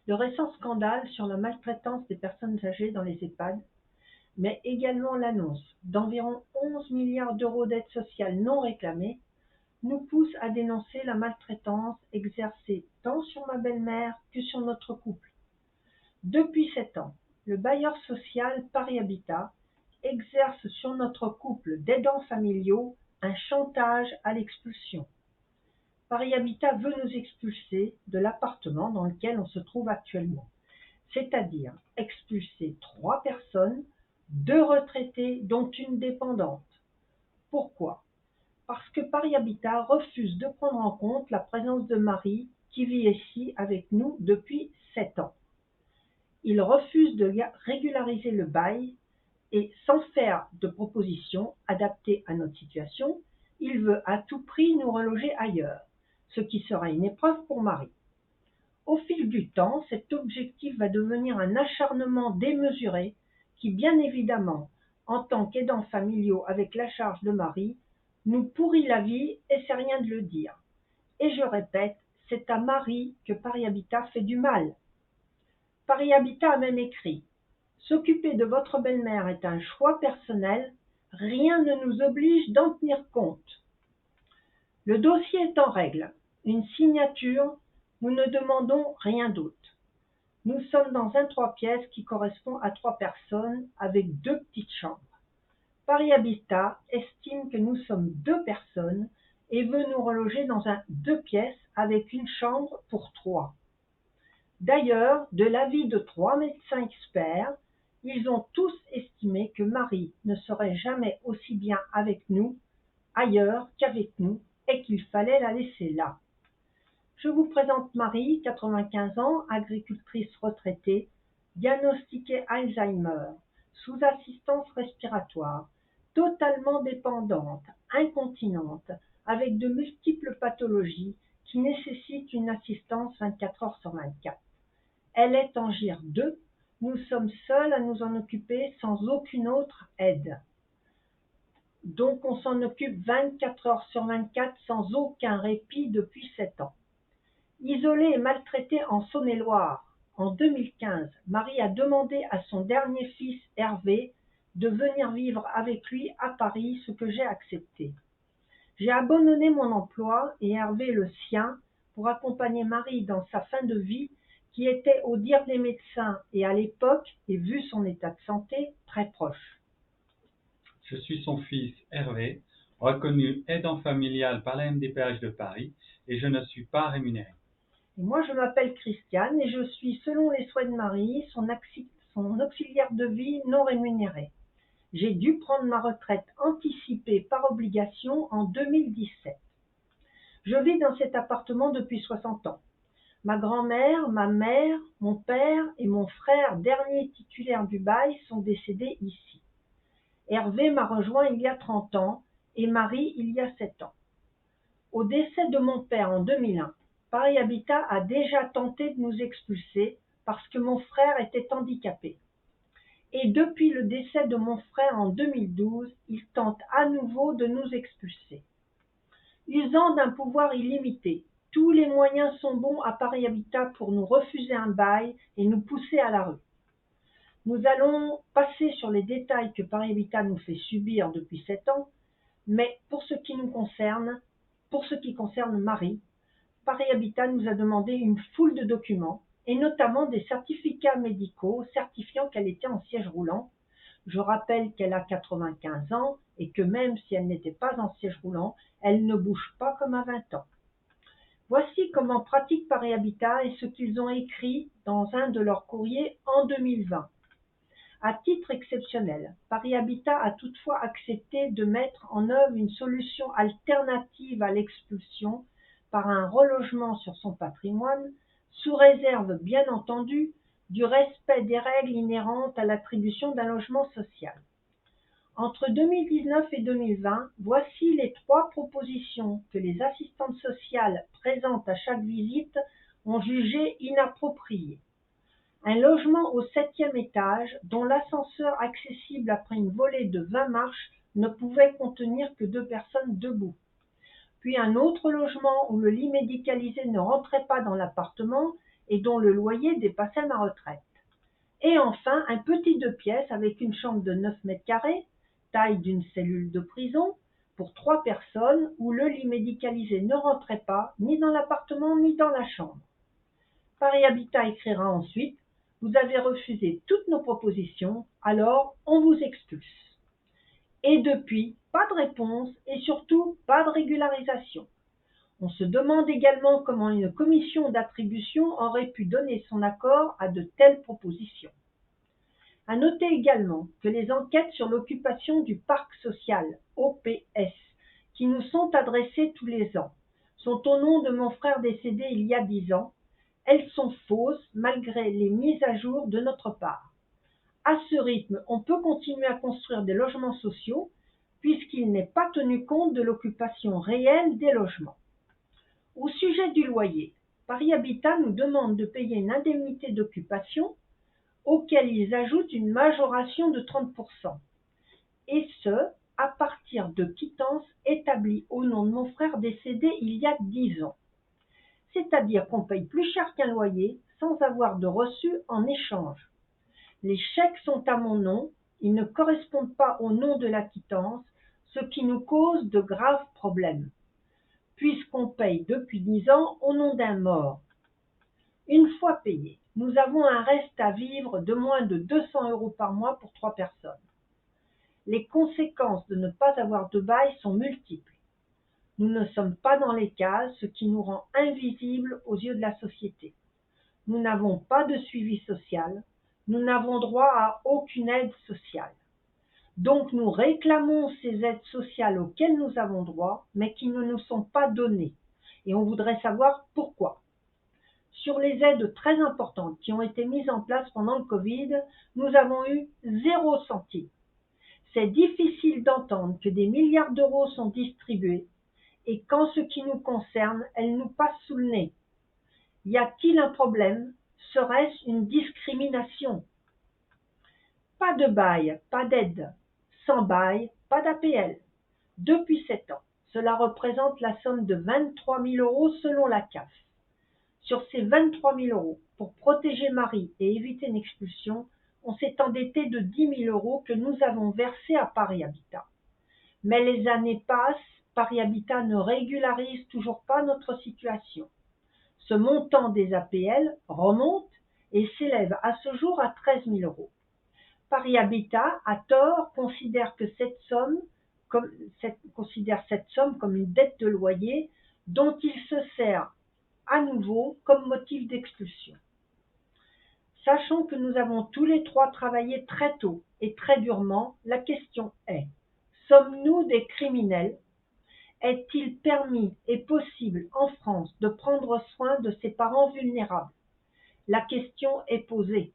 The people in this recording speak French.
de récents scandales sur la maltraitance des personnes âgées dans les EHPAD, mais également l'annonce d'environ 11 milliards d'euros d'aides sociales non réclamées, nous poussent à dénoncer la maltraitance exercée tant sur ma belle-mère que sur notre couple. Depuis 7 ans, le bailleur social Paris Habitat exerce sur notre couple d'aidants familiaux un chantage à l'expulsion. Paris Habitat veut nous expulser de l'appartement dans lequel on se trouve actuellement, c'est-à-dire expulser 3 personnes, 2 retraités dont une dépendante. Pourquoi? Parce que Paris Habitat refuse de prendre en compte la présence de Marie qui vit ici avec nous depuis 7 ans. Il refuse de régulariser le bail et sans faire de propositions adaptées à notre situation, il veut à tout prix nous reloger ailleurs, ce qui sera une épreuve pour Marie. Au fil du temps, cet objectif va devenir un acharnement démesuré qui, bien évidemment, en tant qu'aidants familiaux avec la charge de Marie, nous pourrit la vie et c'est rien de le dire. Et je répète, c'est à Marie que Paris Habitat fait du mal. Paris Habitat a même écrit: s'occuper de votre belle-mère est un choix personnel, rien ne nous oblige d'en tenir compte. Le dossier est en règle, une signature, nous ne demandons rien d'autre. Nous sommes dans un 3 pièces qui correspond à 3 personnes avec 2 petites chambres. Paris Habitat estime que nous sommes 2 personnes et veut nous reloger dans un 2 pièces avec une chambre pour 3. D'ailleurs, de l'avis de 3 médecins experts, ils ont tous estimé que Marie ne serait jamais aussi bien avec nous, ailleurs qu'avec nous, et qu'il fallait la laisser là. Je vous présente Marie, 95 ans, agricultrice retraitée, diagnostiquée Alzheimer, sous assistance respiratoire, totalement dépendante, incontinente, avec de multiples pathologies qui nécessitent une assistance 24 heures sur 24. Elle est en GIR 2, nous sommes seuls à nous en occuper sans aucune autre aide. Donc on s'en occupe 24 heures sur 24 sans aucun répit depuis 7 ans. Isolée et maltraitée en Saône-et-Loire, en 2015, Marie a demandé à son dernier fils Hervé de venir vivre avec lui à Paris, ce que j'ai accepté. J'ai abandonné mon emploi et Hervé le sien pour accompagner Marie dans sa fin de vie qui était, au dire des médecins et à l'époque, et vu son état de santé, très proche. Je suis son fils Hervé, reconnu aidant familial par la MDPH de Paris et je ne suis pas rémunéré. Et moi, je m'appelle Christiane et je suis, selon les souhaits de Marie, son auxiliaire de vie non rémunéré. J'ai dû prendre ma retraite anticipée par obligation en 2017. Je vis dans cet appartement depuis 60 ans. Ma grand-mère, ma mère, mon père et mon frère, dernier titulaire du bail, sont décédés ici. Hervé m'a rejoint il y a 30 ans et Marie il y a 7 ans. Au décès de mon père en 2001, Paris Habitat a déjà tenté de nous expulser parce que mon frère était handicapé. Et depuis le décès de mon frère en 2012, il tente à nouveau de nous expulser. Usant d'un pouvoir illimité, tous les moyens sont bons à Paris Habitat pour nous refuser un bail et nous pousser à la rue. Nous allons passer sur les détails que Paris Habitat nous fait subir depuis 7 ans, mais pour ce qui concerne Marie, Paris Habitat nous a demandé une foule de documents, et notamment des certificats médicaux certifiant qu'elle était en siège roulant. Je rappelle qu'elle a 95 ans et que même si elle n'était pas en siège roulant, elle ne bouge pas comme à 20 ans. Voici comment pratique Paris Habitat et ce qu'ils ont écrit dans un de leurs courriers en 2020. À titre exceptionnel, Paris Habitat a toutefois accepté de mettre en œuvre une solution alternative à l'expulsion par un relogement sur son patrimoine, sous réserve bien entendu du respect des règles inhérentes à l'attribution d'un logement social. Entre 2019 et 2020, voici les 3 propositions que les assistantes sociales présentes à chaque visite ont jugées inappropriées. Un logement au 7e étage dont l'ascenseur accessible après une volée de 20 marches ne pouvait contenir que 2 personnes debout. Puis un autre logement où le lit médicalisé ne rentrait pas dans l'appartement et dont le loyer dépassait ma retraite. Et enfin, un petit 2 pièces avec une chambre de 9 mètres carrés, taille d'une cellule de prison, pour 3 personnes, où le lit médicalisé ne rentrait pas, ni dans l'appartement, ni dans la chambre. Paris Habitat écrira ensuite: vous avez refusé toutes nos propositions, alors on vous expulse. Et depuis, pas de réponse et surtout pas de régularisation. On se demande également comment une commission d'attribution aurait pu donner son accord à de telles propositions. À noter également que les enquêtes sur l'occupation du parc social, OPS, qui nous sont adressées tous les ans, sont au nom de mon frère décédé il y a 10 ans. Elles sont fausses malgré les mises à jour de notre part. À ce rythme, on peut continuer à construire des logements sociaux puisqu'il n'est pas tenu compte de l'occupation réelle des logements. Au sujet du loyer, Paris Habitat nous demande de payer une indemnité d'occupation auquel ils ajoutent une majoration de 30%, et ce, à partir de quittances établies au nom de mon frère décédé il y a 10 ans. C'est-à-dire qu'on paye plus cher qu'un loyer sans avoir de reçu en échange. Les chèques sont à mon nom, ils ne correspondent pas au nom de la quittance, ce qui nous cause de graves problèmes, puisqu'on paye depuis 10 ans au nom d'un mort. Une fois payé, nous avons un reste à vivre de moins de 200 € par mois pour 3 personnes. Les conséquences de ne pas avoir de bail sont multiples. Nous ne sommes pas dans les cases, ce qui nous rend invisibles aux yeux de la société. Nous n'avons pas de suivi social, nous n'avons droit à aucune aide sociale. Donc nous réclamons ces aides sociales auxquelles nous avons droit, mais qui ne nous sont pas données. Et on voudrait savoir pourquoi. Sur les aides très importantes qui ont été mises en place pendant le Covid, nous avons eu 0 centime. C'est difficile d'entendre que des milliards d'euros sont distribués et qu'en ce qui nous concerne, elles nous passent sous le nez. Y a-t-il un problème? Serait-ce une discrimination? Pas de bail, pas d'aide. Sans bail, pas d'APL. Depuis 7 ans, cela représente la somme de 23 000 € selon la CAF. Sur ces 23 000 €, pour protéger Marie et éviter une expulsion, on s'est endetté de 10 000 € que nous avons versés à Paris Habitat. Mais les années passent, Paris Habitat ne régularise toujours pas notre situation. Ce montant des APL remonte et s'élève à ce jour à 13 000 €. Paris Habitat, à tort, considère cette somme comme une dette de loyer dont il se sert à nouveau comme motif d'expulsion. Sachant que nous avons tous les trois travaillé très tôt et très durement, la question est: sommes-nous des criminels? Est-il permis et possible en France de prendre soin de ses parents vulnérables? La question est posée.